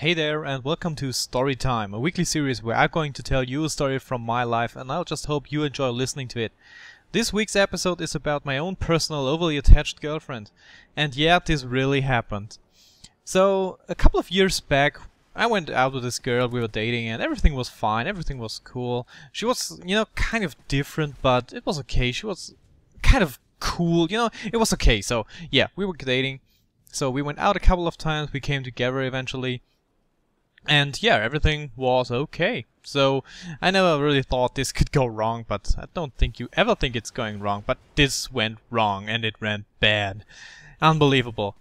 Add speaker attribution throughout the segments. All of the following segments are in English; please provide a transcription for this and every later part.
Speaker 1: Hey there and welcome to Storytime, a weekly series where I'm going to tell you a story from my life and I'll just hope you enjoy listening to it. This week's episode is about my own personal overly attached girlfriend. And yeah, this really happened. So, a couple of years back, I went out with this girl, we were dating and everything was fine, everything was cool. She was, kind of different, but it was okay. She was kind of cool, it was okay. So, yeah, we were dating. So we went out a couple of times, we came together eventually. And yeah, everything was okay. So I never really thought this could go wrong, but I don't think you ever think it's going wrong. But this went wrong and it went bad. Unbelievable.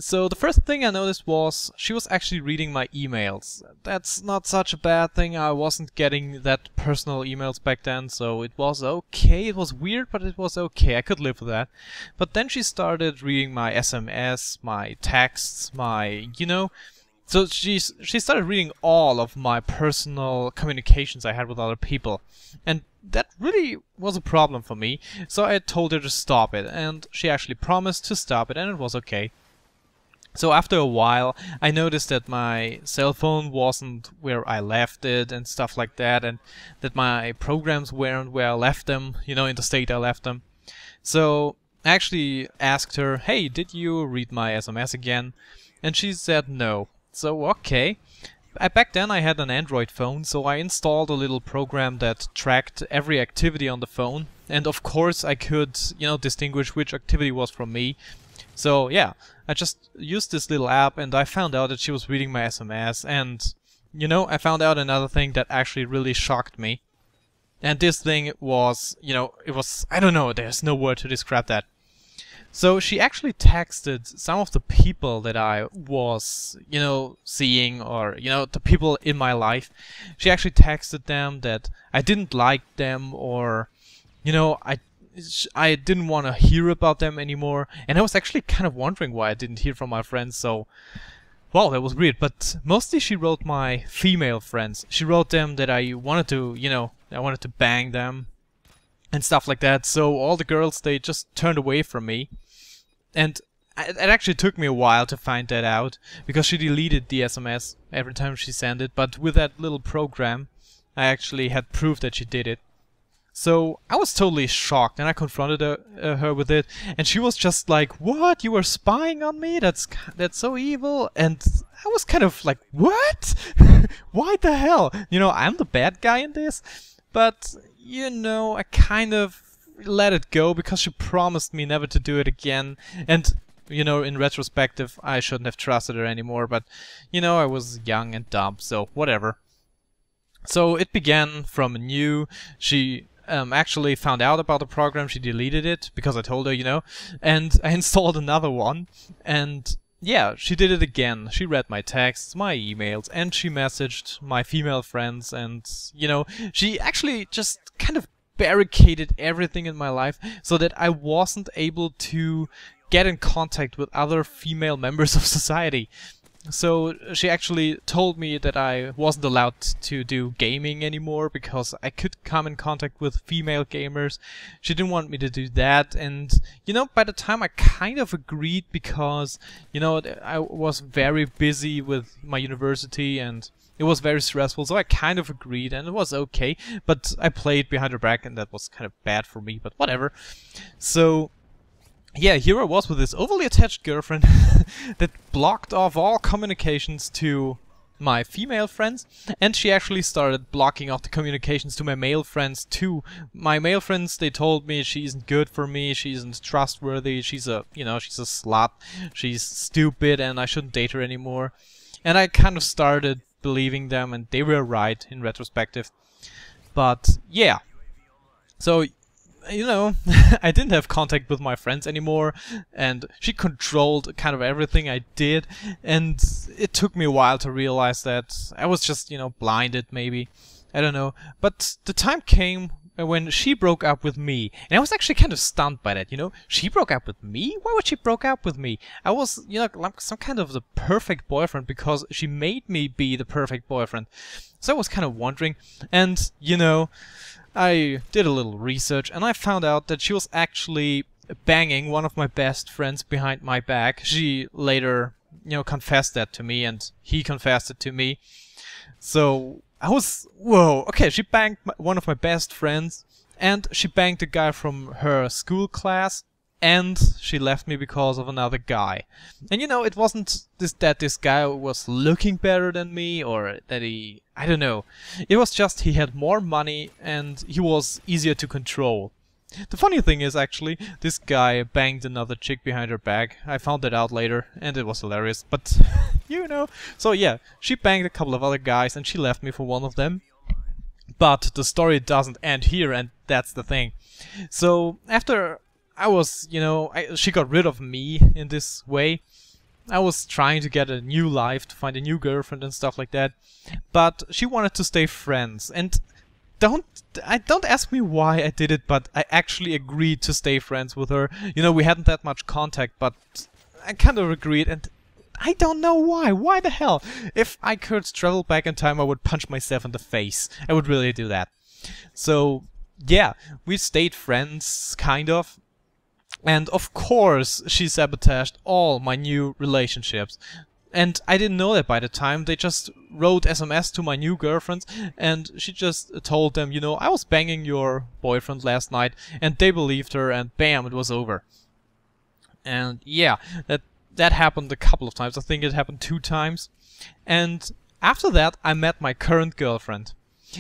Speaker 1: So the first thing I noticed was she was actually reading my emails. That's not such a bad thing. I wasn't getting that personal emails back then, so it was okay. It was weird, but it was okay. I could live with that. But then she started reading my SMS, my texts, So she started reading all of my personal communications I had with other people. And that really was a problem for me. So I told her to stop it. And she actually promised to stop it and it was okay. So after a while, I noticed that my cell phone wasn't where I left it and stuff like that. And that my programs weren't where I left them, in the state I left them. So I actually asked her, hey, did you read my SMS again? And she said no. So, okay. Back then I had an Android phone, so I installed a little program that tracked every activity on the phone. And of course I could, distinguish which activity was from me. So, yeah, I just used this little app and I found out that she was reading my SMS. And, I found out another thing that actually really shocked me. And this thing was, it was, I don't know, there's no word to describe that. So she actually texted some of the people that I was, seeing or, the people in my life. She actually texted them that I didn't like them or, I didn't want to hear about them anymore. And I was actually kind of wondering why I didn't hear from my friends. So, wow, that was weird. But mostly she wrote my female friends. She wrote them that I wanted to, I wanted to bang them and stuff like that. So all the girls, they just turned away from me. And it actually took me a while to find that out, because she deleted the SMS every time she sent it, but with that little program, I actually had proof that she did it. So I was totally shocked, and I confronted her with it, and she was just like, what? You were spying on me? That's so evil. And I was kind of like, what? Why the hell? I'm the bad guy in this? But, I kind of let it go because she promised me never to do it again. And, in retrospective, I shouldn't have trusted her anymore. But, I was young and dumb, so whatever. So it began from anew. She actually found out about the program. She deleted it because I told her, and I installed another one. And yeah, she did it again. She read my texts, my emails, and she messaged my female friends. And, she actually just kind of barricaded everything in my life so that I wasn't able to get in contact with other female members of society. So she actually told me that I wasn't allowed to do gaming anymore because I could come in contact with female gamers. She didn't want me to do that, and by the time I kind of agreed because I was very busy with my university and it was very stressful, so I kind of agreed and it was okay, but I played behind her back and that was kind of bad for me, but whatever. So yeah, here I was with this overly attached girlfriend that blocked off all communications to my female friends, and she actually started blocking off the communications to my male friends too. My male friends, they told me she isn't good for me, she isn't trustworthy, she's a, she's a slut, she's stupid and I shouldn't date her anymore. And I kind of started believing them and they were right in retrospective. But yeah, so I didn't have contact with my friends anymore, and she controlled kind of everything I did, and it took me a while to realize that I was just, blinded maybe. I don't know. But the time came when she broke up with me, and I was actually kind of stunned by that, She broke up with me? Why would she break up with me? I was, like some kind of the perfect boyfriend because she made me be the perfect boyfriend. So I was kind of wondering, and, I did a little research and I found out that she was actually banging one of my best friends behind my back. She later confessed that to me, and he confessed it to me. So I was, whoa, okay, she banged one of my best friends, and she banged a guy from her school class, and she left me because of another guy. And it wasn't that this guy was looking better than me, or that I don't know. It was just he had more money and he was easier to control. The funny thing is, actually, this guy banged another chick behind her back. I found that out later, and it was hilarious, but So yeah, she banged a couple of other guys and she left me for one of them. But the story doesn't end here, and that's the thing. So after I was, she got rid of me in this way. I was trying to get a new life, to find a new girlfriend and stuff like that. But she wanted to stay friends, and don't ask me why I did it, but I actually agreed to stay friends with her. We hadn't that much contact, but I kind of agreed, and I don't know why. Why the hell? If I could travel back in time, I would punch myself in the face. I would really do that. So yeah, we stayed friends, kind of. And of course, she sabotaged all my new relationships. And I didn't know that by the time. They just wrote SMS to my new girlfriends, and she just told them, I was banging your boyfriend last night, and they believed her, and bam, it was over. And yeah, that happened a couple of times. I think it happened 2 times. And after that, I met my current girlfriend.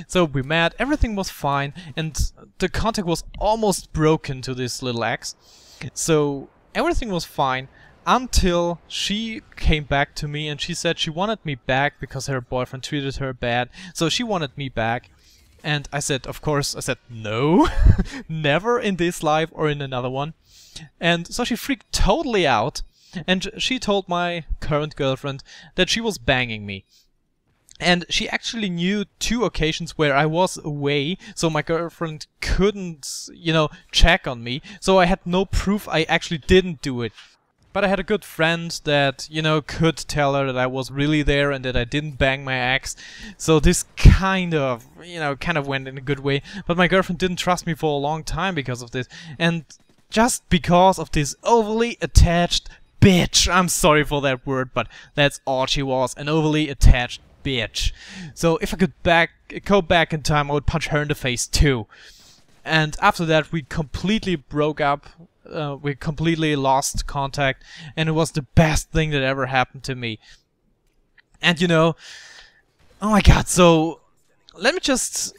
Speaker 1: So we met, everything was fine, and the contact was almost broken to this little ex. So everything was fine until she came back to me and she said she wanted me back because her boyfriend treated her bad. So she wanted me back. And I said, of course, no, never in this life or in another one. And so she freaked totally out, and she told my current girlfriend that she was banging me. And she actually knew 2 occasions where I was away, so my girlfriend couldn't, check on me. So I had no proof I actually didn't do it. But I had a good friend that, could tell her that I was really there and that I didn't bang my ex. So this kind of went in a good way. But my girlfriend didn't trust me for a long time because of this. And just because of this overly attached bitch. I'm sorry for that word, but that's all she was, an overly attached bitch. So if I could go back in time, I would punch her in the face too. And after that, we completely broke up. We completely lost contact, and it was the best thing that ever happened to me. And oh my god, so let me just,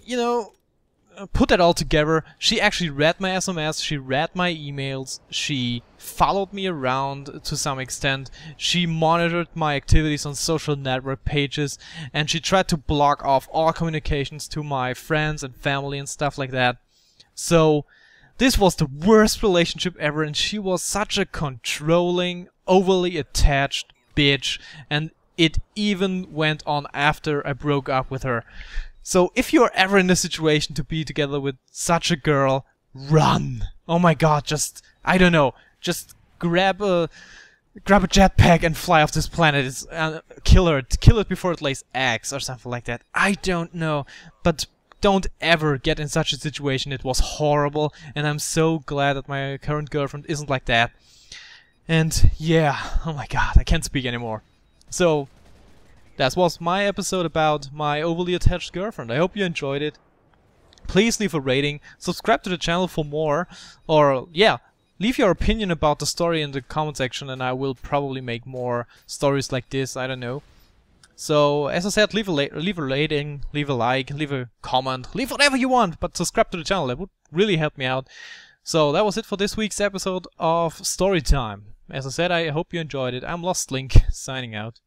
Speaker 1: put that all together. She actually read my SMS, she read my emails, she followed me around to some extent, she monitored my activities on social network pages, and she tried to block off all communications to my friends and family and stuff like that. So this was the worst relationship ever, and she was such a controlling, overly attached bitch, and it even went on after I broke up with her. So if you're ever in a situation to be together with such a girl, run! Oh my god, just, I don't know, just grab a jetpack and fly off this planet. It's, kill it before it lays eggs or something like that. I don't know, but don't ever get in such a situation. It was horrible, and I'm so glad that my current girlfriend isn't like that. And yeah, oh my god, I can't speak anymore. So that was my episode about my overly attached girlfriend. I hope you enjoyed it. Please leave a rating, subscribe to the channel for more, or yeah, leave your opinion about the story in the comment section, and I will probably make more stories like this, I don't know. So, as I said, leave a rating, leave a like, leave a comment, leave whatever you want, but subscribe to the channel, that would really help me out. So, that was it for this week's episode of Storytime. As I said, I hope you enjoyed it. I'm Lost Link, signing out.